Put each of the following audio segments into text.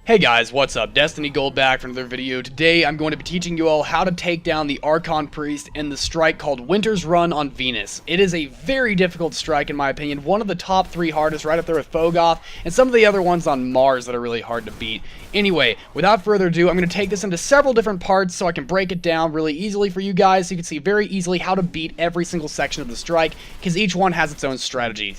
Hey guys, what's up? Destiny Gold back for another video. Today I'm going to be teaching you all how to take down the Archon Priest in the strike called Winter's Run on Venus. It is a very difficult strike in my opinion, one of the top 3 hardest, right up there with Fogoth, and some of the other ones on Mars that are really hard to beat. Anyway, without further ado, I'm going to take this into several different parts so I can break it down really easily for you guys so you can see very easily how to beat every single section of the strike, because each one has its own strategy.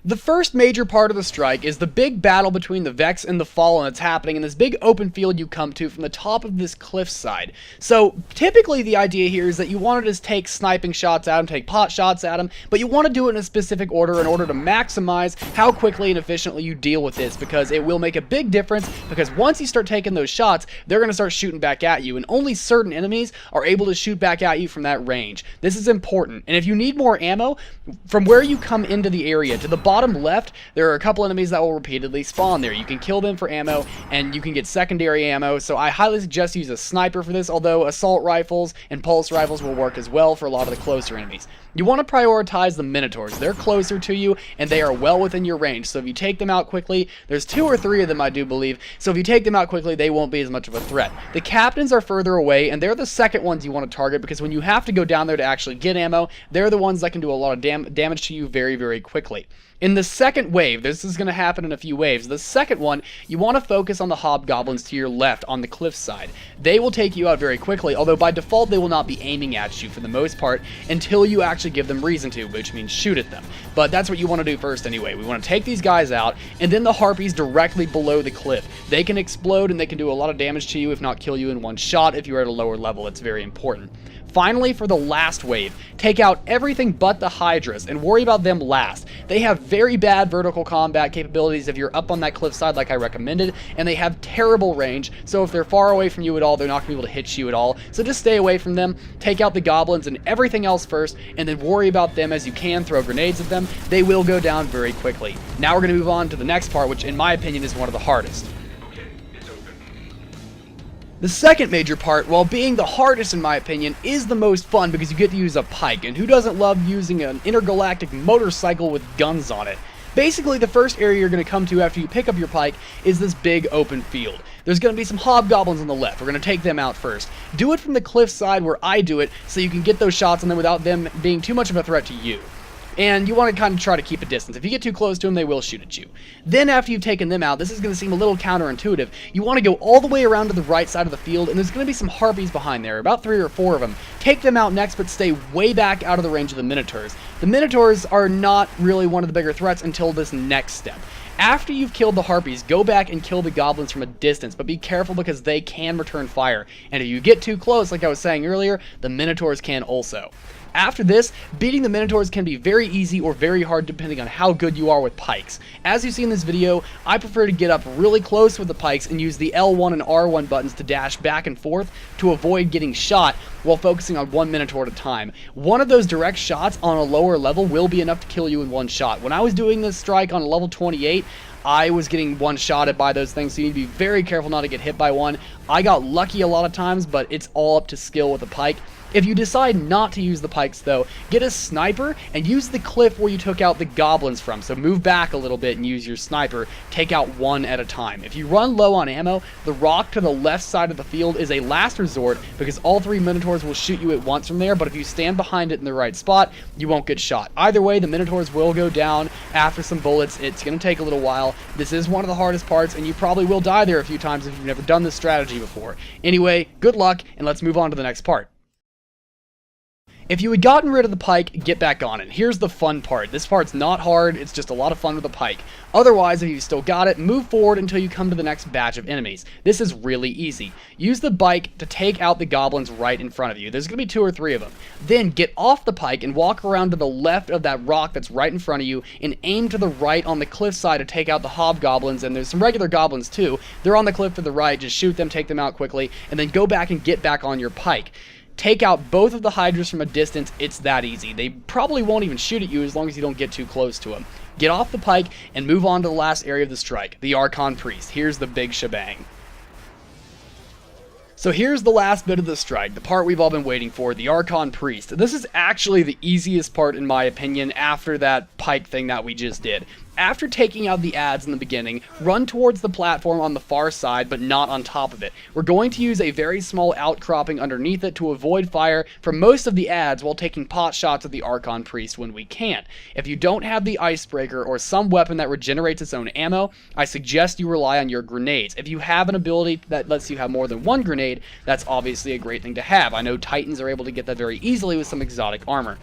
The first major part of the strike is the big battle between the Vex and the Fallen that's happening in this big open field you come to from the top of this cliffside. So typically the idea here is that you want to just take sniping shots at him, take pot shots at him, but you want to do it in a specific order in order to maximize how quickly and efficiently you deal with this, because it will make a big difference, because once you start taking those shots, they're going to start shooting back at you, and only certain enemies are able to shoot back at you from that range. This is important, and if you need more ammo, from where you come into the area to the bottom left, there are a couple enemies that will repeatedly spawn there. You can kill them for ammo, and you can get secondary ammo, so I highly suggest you use a sniper for this, although assault rifles and pulse rifles will work as well for a lot of the closer enemies. You want to prioritize the Minotaurs. They're closer to you, and they are well within your range, so if you take them out quickly, there's 2 or 3 of them I do believe, so if you take them out quickly, they won't be as much of a threat. The captains are further away, and they're the second ones you want to target, because when you have to go down there to actually get ammo, they're the ones that can do a lot of damage to you very, very quickly. In the second wave, this is going to happen in a few waves, the second one, you want to focus on the hobgoblins to your left on the cliffside. They will take you out very quickly, although by default they will not be aiming at you for the most part until you actually give them reason to, which means shoot at them. But that's what you want to do first anyway. We want to take these guys out, and then the harpies directly below the cliff. They can explode and they can do a lot of damage to you, if not kill you in one shot if you're at a lower level. It's very important. Finally, for the last wave, take out everything but the Hydras and worry about them last. They have very bad vertical combat capabilities if you're up on that cliffside like I recommended, and they have terrible range, so if they're far away from you at all, they're not going to be able to hit you at all. So just stay away from them, take out the goblins and everything else first, and then worry about them as you can, throw grenades at them. They will go down very quickly. Now we're going to move on to the next part, which in my opinion is one of the hardest. The second major part, while being the hardest in my opinion, is the most fun because you get to use a Pike, and who doesn't love using an intergalactic motorcycle with guns on it? Basically, the first area you're going to come to after you pick up your Pike is this big open field. There's going to be some hobgoblins on the left. We're going to take them out first. Do it from the cliffside where I do it so you can get those shots on them without them being too much of a threat to you. And you want to kind of try to keep a distance. If you get too close to them, they will shoot at you. Then after you've taken them out, this is going to seem a little counterintuitive. You want to go all the way around to the right side of the field, and there's going to be some harpies behind there, about 3 or 4 of them. Take them out next, but stay way back out of the range of the Minotaurs. The Minotaurs are not really one of the bigger threats until this next step. After you've killed the harpies, go back and kill the goblins from a distance, but be careful because they can return fire. And if you get too close, like I was saying earlier, the Minotaurs can also. After this, beating the Minotaurs can be very easy or very hard depending on how good you are with Pikes. As you see in this video, I prefer to get up really close with the Pikes and use the L1 and R1 buttons to dash back and forth to avoid getting shot while focusing on one Minotaur at a time. One of those direct shots on a lower level will be enough to kill you in one shot. When I was doing this strike on level 28, I was getting one-shotted by those things, so you need to be very careful not to get hit by one. I got lucky a lot of times, but it's all up to skill with the Pike. If you decide not to use the Pikes though, get a sniper and use the cliff where you took out the goblins from. So move back a little bit and use your sniper. Take out one at a time. If you run low on ammo, the rock to the left side of the field is a last resort because all 3 Minotaurs will shoot you at once from there, but if you stand behind it in the right spot, you won't get shot. Either way, the Minotaurs will go down after some bullets. It's going to take a little while. This is one of the hardest parts, and you probably will die there a few times if you've never done this strategy before. Anyway, good luck, and let's move on to the next part. If you had gotten rid of the Pike, get back on it. Here's the fun part. This part's not hard, it's just a lot of fun with the Pike. Otherwise, if you still got it, move forward until you come to the next batch of enemies. This is really easy. Use the Pike to take out the Goblins right in front of you. There's going to be 2 or 3 of them. Then get off the Pike and walk around to the left of that rock that's right in front of you and aim to the right on the cliffside to take out the Hobgoblins, and there's some regular Goblins too. They're on the cliff to the right, just shoot them, take them out quickly, and then go back and get back on your Pike. Take out both of the Hydras from a distance, it's that easy. They probably won't even shoot at you as long as you don't get too close to them. Get off the Pike and move on to the last area of the strike, the Archon Priest. Here's the big shebang. So here's the last bit of the strike, the part we've all been waiting for, the Archon Priest. This is actually the easiest part in my opinion after that Pike thing that we just did. After taking out the adds in the beginning, run towards the platform on the far side, but not on top of it. We're going to use a very small outcropping underneath it to avoid fire from most of the adds while taking pot shots at the Archon Priest when we can. If you don't have the Icebreaker or some weapon that regenerates its own ammo, I suggest you rely on your grenades. If you have an ability that lets you have more than one grenade, that's obviously a great thing to have. I know Titans are able to get that very easily with some exotic armor.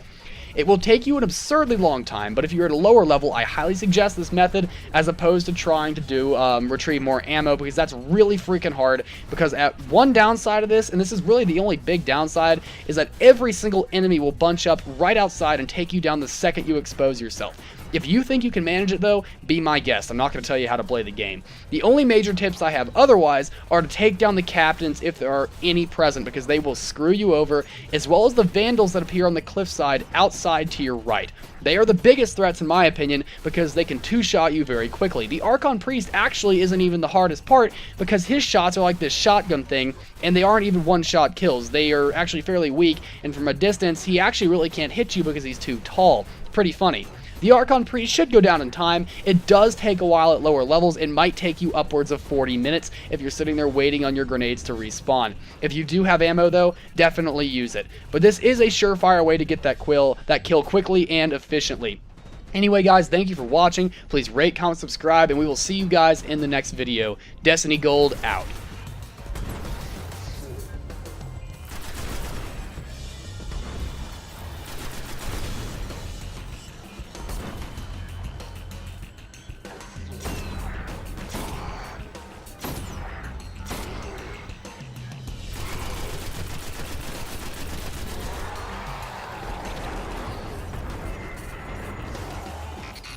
It will take you an absurdly long time, but if you're at a lower level, I highly suggest this method as opposed to trying to do retrieve more ammo, because that's really freaking hard. Because at one downside of this, and this is really the only big downside, is that every single enemy will bunch up right outside and take you down the second you expose yourself. If you think you can manage it though, be my guest. I'm not going to tell you how to play the game. The only major tips I have otherwise are to take down the captains if there are any present, because they will screw you over, as well as the vandals that appear on the cliffside outside to your right. They are the biggest threats in my opinion, because they can two-shot you very quickly. The Archon Priest actually isn't even the hardest part, because his shots are like this shotgun thing, and they aren't even one-shot kills. They are actually fairly weak, and from a distance, he actually really can't hit you because he's too tall. It's pretty funny. The Archon Priest should go down in time. It does take a while at lower levels. It might take you upwards of 40 minutes if you're sitting there waiting on your grenades to respawn. If you do have ammo though, definitely use it. But this is a surefire way to get that kill quickly and efficiently. Anyway guys, thank you for watching. Please rate, comment, subscribe, and we will see you guys in the next video. Destiny Gold out.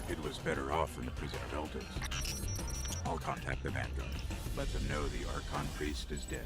It was better off than the prison elders. I'll contact the Vanguard. Let them know the Archon Priest is dead.